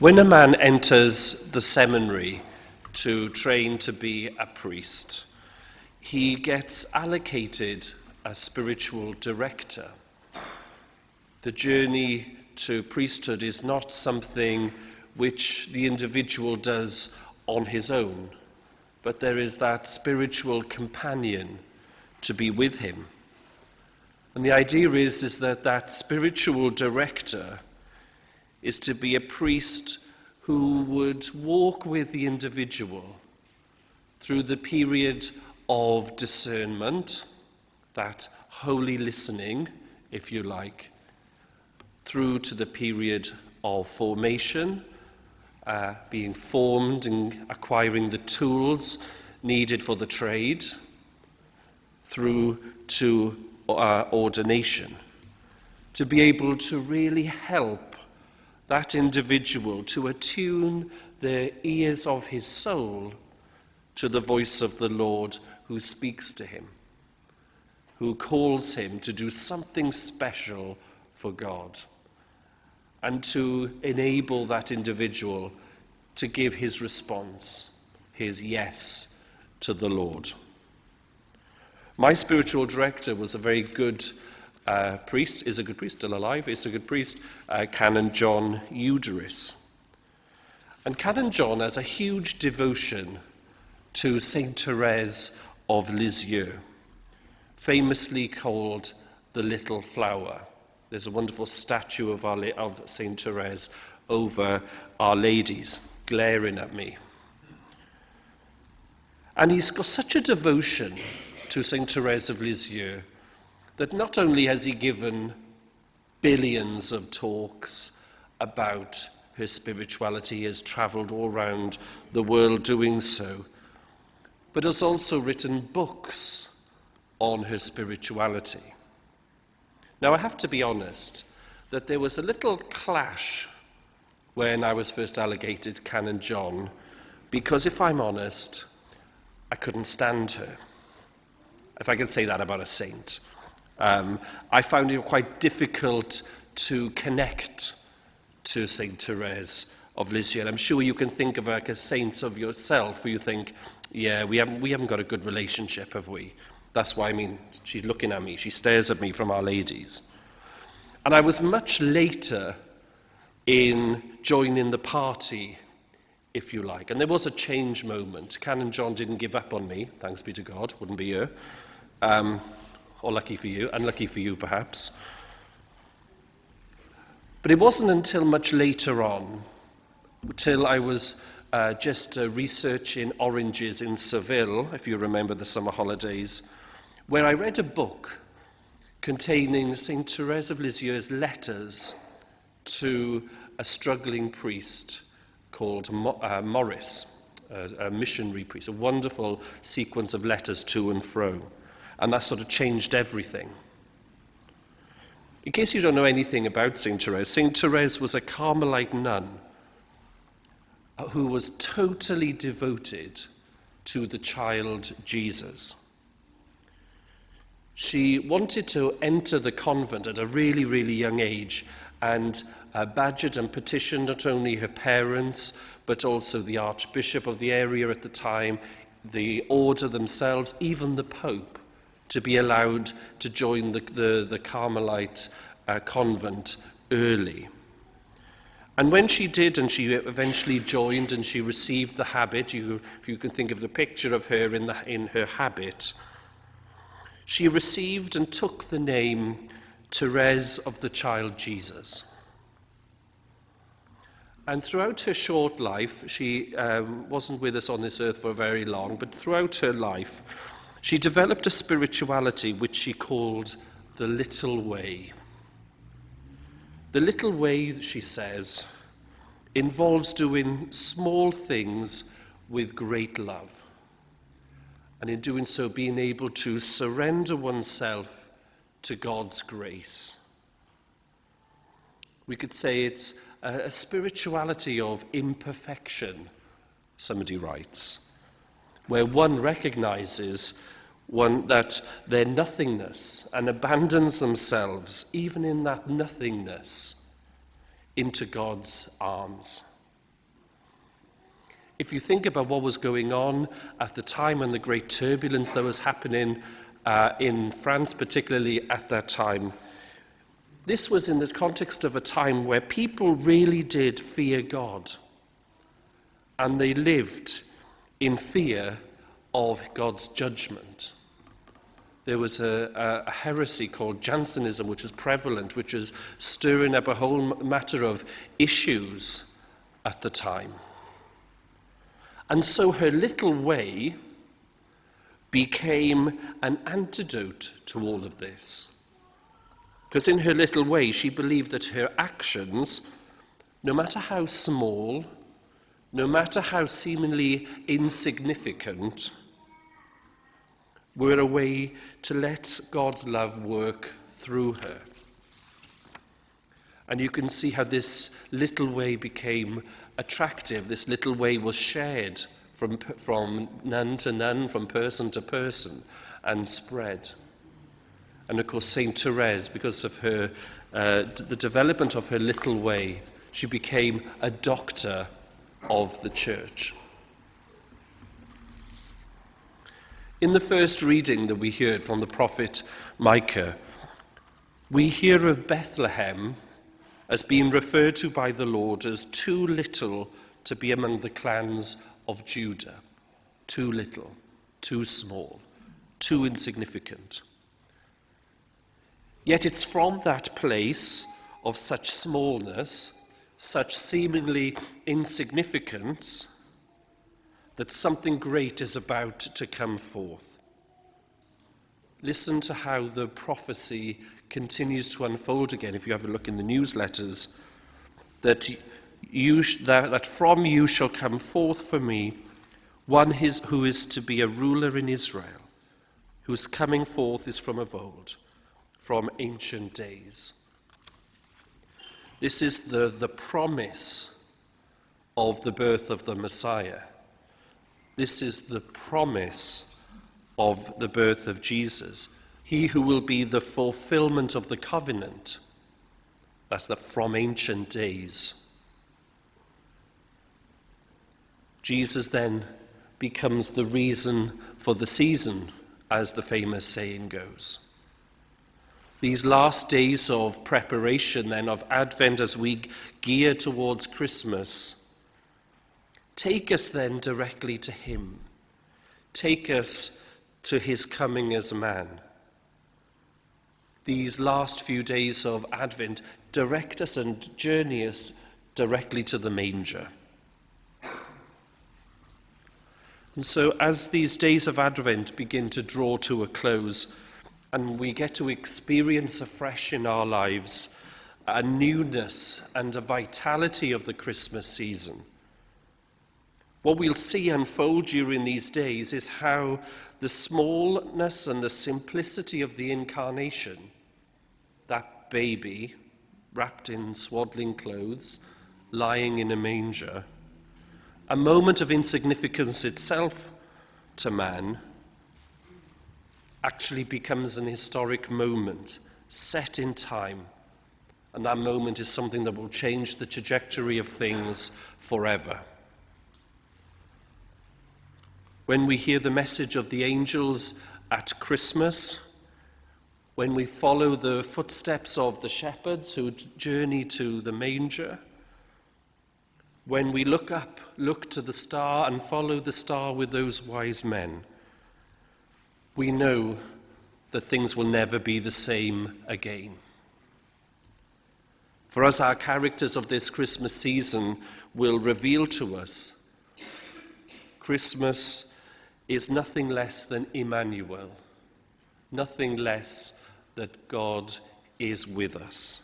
When a man enters the seminary to train to be a priest, he gets allocated a spiritual director. The journey to priesthood is not something which the individual does on his own, but there is that spiritual companion to be with him. And the idea is that spiritual director is to be a priest who would walk with the individual through the period of discernment, that holy listening, if you like, through to the period of formation, being formed and acquiring the tools needed for the trade, through to ordination, to be able to really help that individual to attune the ears of his soul to the voice of the Lord who speaks to him, who calls him to do something special for God, and to enable that individual to give his response, his yes to the Lord. My spiritual director was a very good priest, is a good priest, still alive, is a good priest, Canon John Therese. And Canon John has a huge devotion to Saint Therese of Lisieux, famously called the Little Flower. There's a wonderful statue of Saint Therese over Our Lady's, glaring at me. And he's got such a devotion to Saint Therese of Lisieux that not only has he given billions of talks about her spirituality, he has travelled all around the world doing so, but has also written books on her spirituality. Now, I have to be honest that there was a little clash when I was first allocated Canon John, because if I'm honest, I couldn't stand her. If I can say that about a saint. I found it quite difficult to connect to Saint Therese of Lisieux. And I'm sure you can think of her like a saint of yourself, where you think, yeah, we haven't got a good relationship, have we? That's why, she's looking at me, she stares at me from Our Lady's. And I was much later in joining the party, if you like. And there was a change moment. Canon John didn't give up on me, thanks be to God, wouldn't be here. Or lucky for you, unlucky for you perhaps. But it wasn't until much later on, till I was just researching oranges in Seville, if you remember the summer holidays, where I read a book containing Saint Therese of Lisieux's letters to a struggling priest called Maurice, a missionary priest, a wonderful sequence of letters to and fro. And that sort of changed everything. In case you don't know anything about Saint Therese was a Carmelite nun who was totally devoted to the child Jesus. She wanted to enter the convent at a really, really young age and badgered and petitioned not only her parents, but also the archbishop of the area at the time, the order themselves, even the Pope, to be allowed to join the Carmelite convent early. And when she did, and she eventually joined and she received the habit, if you can think of the picture of her in her habit, she received and took the name Therese of the Child Jesus. And throughout her short life, she wasn't with us on this earth for very long, but throughout her life, she developed a spirituality which she called the little way. The little way, she says, involves doing small things with great love. And in doing so, being able to surrender oneself to God's grace. We could say it's a spirituality of imperfection, somebody writes, where one recognizes that their nothingness and abandons themselves, even in that nothingness, into God's arms. If you think about what was going on at the time and the great turbulence that was happening in France, particularly at that time, this was in the context of a time where people really did fear God, and they lived in fear of God's judgment. There was a heresy called Jansenism, which was prevalent, which was stirring up a whole matter of issues at the time. And so her little way became an antidote to all of this. Because in her little way, she believed that her actions, no matter how small, no matter how seemingly insignificant, were a way to let God's love work through her. And you can see how this little way became attractive. This little way was shared from nun to nun, from person to person, and spread. And of course, Saint Therese, because of her the development of her little way, she became a doctor of the church. In the first reading that we heard from the prophet Micah, we hear of Bethlehem as being referred to by the Lord as too little to be among the clans of Judah. Too little, too small, too insignificant. Yet it's from that place of such smallness, such seemingly insignificance, that something great is about to come forth. Listen to how the prophecy continues to unfold again, if you have a look in the newsletters, that from you shall come forth for me one who is to be a ruler in Israel, whose coming forth is from of old, from ancient days. This is the promise of the birth of the Messiah. This is the promise of the birth of Jesus. He who will be the fulfillment of the covenant. That's the from ancient days. Jesus then becomes the reason for the season, as the famous saying goes. These last days of preparation then of Advent as we gear towards Christmas, take us then directly to him. Take us to his coming as man. These last few days of Advent direct us and journey us directly to the manger. And so as these days of Advent begin to draw to a close, and we get to experience afresh in our lives a newness and a vitality of the Christmas season, what we'll see unfold during these days is how the smallness and the simplicity of the incarnation, that baby wrapped in swaddling clothes, lying in a manger, a moment of insignificance itself to man, actually becomes an historic moment set in time. And that moment is something that will change the trajectory of things forever. When we hear the message of the angels at Christmas, when we follow the footsteps of the shepherds who journey to the manger, when we look up, look to the star and follow the star with those wise men, we know that things will never be the same again. For us, our characters of this Christmas season will reveal to us Christmas is nothing less than Emmanuel, nothing less that God is with us.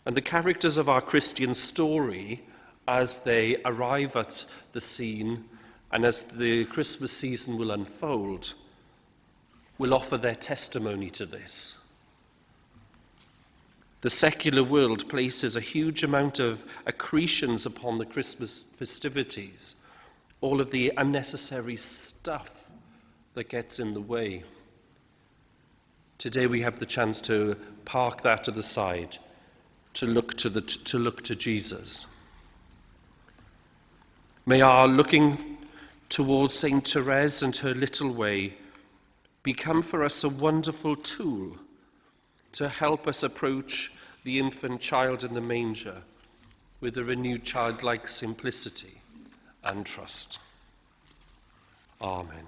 And the characters of our Christian story, as they arrive at the scene and as the Christmas season will unfold, will offer their testimony to this. The secular world places a huge amount of accretions upon the Christmas festivities, all of the unnecessary stuff that gets in the way. Today we have the chance to park that to the side, to look to Jesus. May our looking towards St. Therese and her little way become for us a wonderful tool to help us approach the infant child in the manger with a renewed childlike simplicity and trust. Amen.